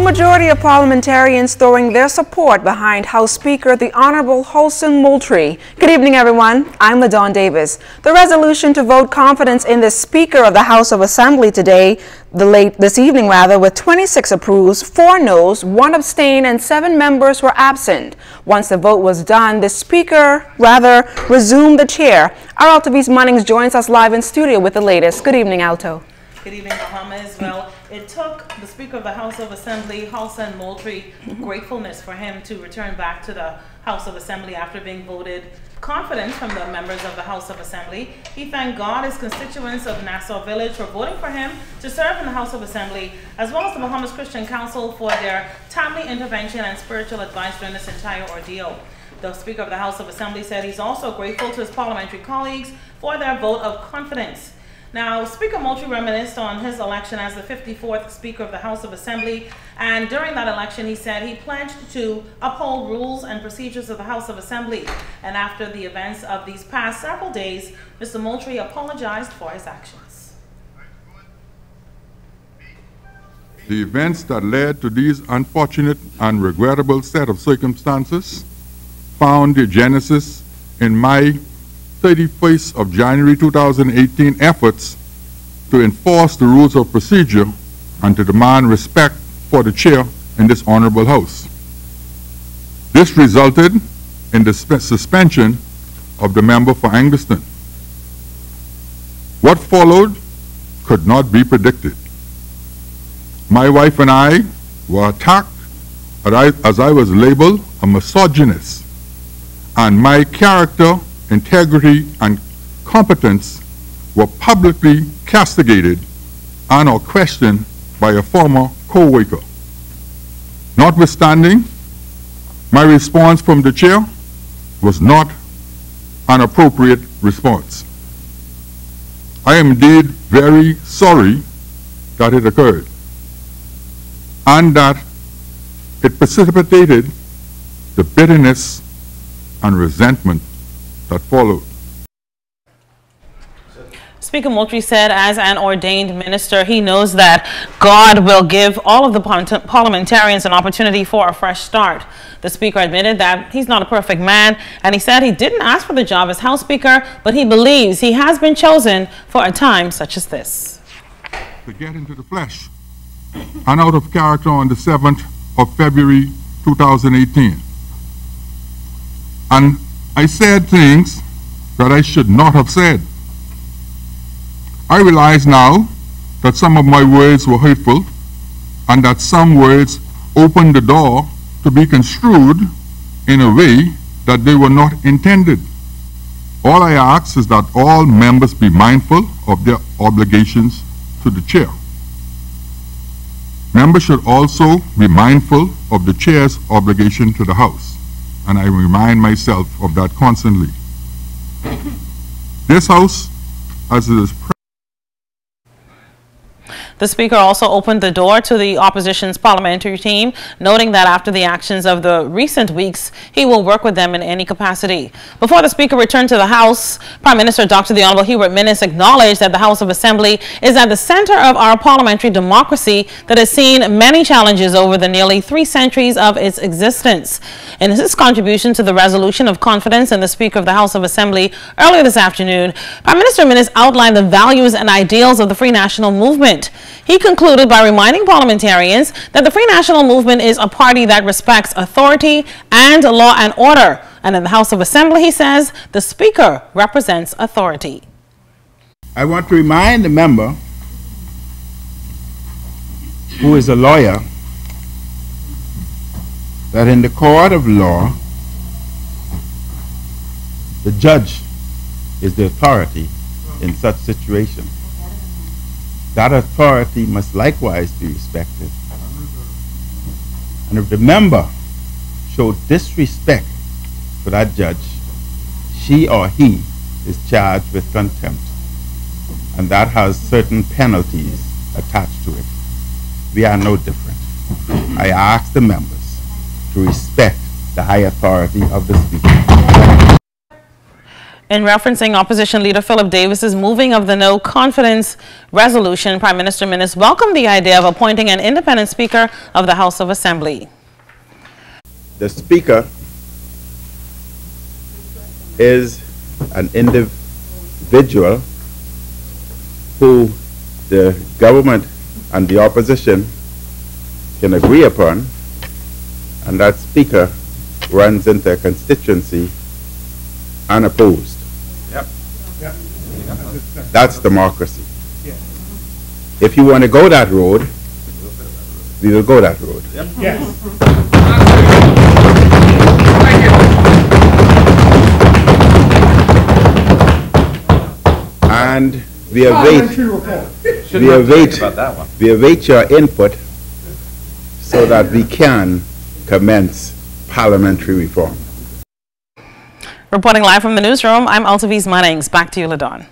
The majority of parliamentarians throwing their support behind House Speaker the Honorable Holson Moultrie. Good evening, everyone. I'm LaDawn Davis. The resolution to vote confidence in the Speaker of the House of Assembly today, this evening with 26 approves, 4 noes, 1 abstain, and 7 members were absent. Once the vote was done, the Speaker resumed the chair. Our Alto V's Munnings joins us live in studio with the latest. Good evening, Alto. Good evening, Bahamas. Well, it took the Speaker of the House of Assembly, Holson Moultrie, gratefulness for him to return back to the House of Assembly after being voted confident from the members of the House of Assembly. He thanked God, his constituents of Nassau Village for voting for him to serve in the House of Assembly, as well as the Bahamas Christian Council for their timely intervention and spiritual advice during this entire ordeal. The Speaker of the House of Assembly said he's also grateful to his parliamentary colleagues for their vote of confidence. Now, Speaker Moultrie reminisced on his election as the 54th Speaker of the House of Assembly, and during that election he said he pledged to uphold rules and procedures of the House of Assembly. And after the events of these past several days, Mr. Moultrie apologized for his actions. The events that led to these unfortunate and regrettable set of circumstances found their genesis in my 31st of January 2018 efforts to enforce the rules of procedure and to demand respect for the chair in this honorable house. This resulted in the suspension of the member for Angleton. What followed could not be predicted. My wife and I were attacked as I was labeled a misogynist, and my character, integrity, and competence were publicly castigated and or questioned by a former co-worker. Notwithstanding, my response from the chair was not an appropriate response. I am indeed very sorry that it occurred and that it precipitated the bitterness and resentment that followed. Speaker Moultrie said as an ordained minister, he knows that God will give all of the parliamentarians an opportunity for a fresh start. The Speaker admitted that he's not a perfect man, and he said he didn't ask for the job as House Speaker, but he believes he has been chosen for a time such as this. To get into the flesh and out of character on the 7th of February 2018. And I said things that I should not have said. I realize now that some of my words were hurtful and that some words opened the door to be construed in a way that they were not intended. All I ask is that all members be mindful of their obligations to the chair. Members should also be mindful of the chair's obligation to the House, and I remind myself of that constantly. This House, as it is The Speaker also opened the door to the opposition's parliamentary team, noting that after the actions of the recent weeks, he will work with them in any capacity. Before the Speaker returned to the House, Prime Minister Dr. The Honorable Hubert Minnis acknowledged that the House of Assembly is at the center of our parliamentary democracy that has seen many challenges over the nearly 3 centuries of its existence. In his contribution to the resolution of confidence in the Speaker of the House of Assembly earlier this afternoon, Prime Minister Minnis outlined the values and ideals of the Free National Movement. He concluded by reminding parliamentarians that the Free National Movement is a party that respects authority and law and order. And in the House of Assembly, he says, the Speaker represents authority. I want to remind the member, who is a lawyer, that in the court of law, the judge is the authority in such situations. That authority must likewise be respected. And if the member showed disrespect for that judge, she or he is charged with contempt. And that has certain penalties attached to it. We are no different. I ask the members to respect the high authority of the Speaker. In referencing Opposition Leader Philip Davis's moving of the no confidence resolution, Prime Minister Minnis welcomed the idea of appointing an independent Speaker of the House of Assembly. The Speaker is an individual who the government and the opposition can agree upon, and that Speaker runs into a constituency unopposed. Yep. That's democracy. If you want to go that road, we will go that road. Yep. Yes. And we await your input so that we can commence parliamentary reform. Reporting live from the newsroom, I'm Altaviz Mannings. Back to you, LaDawn.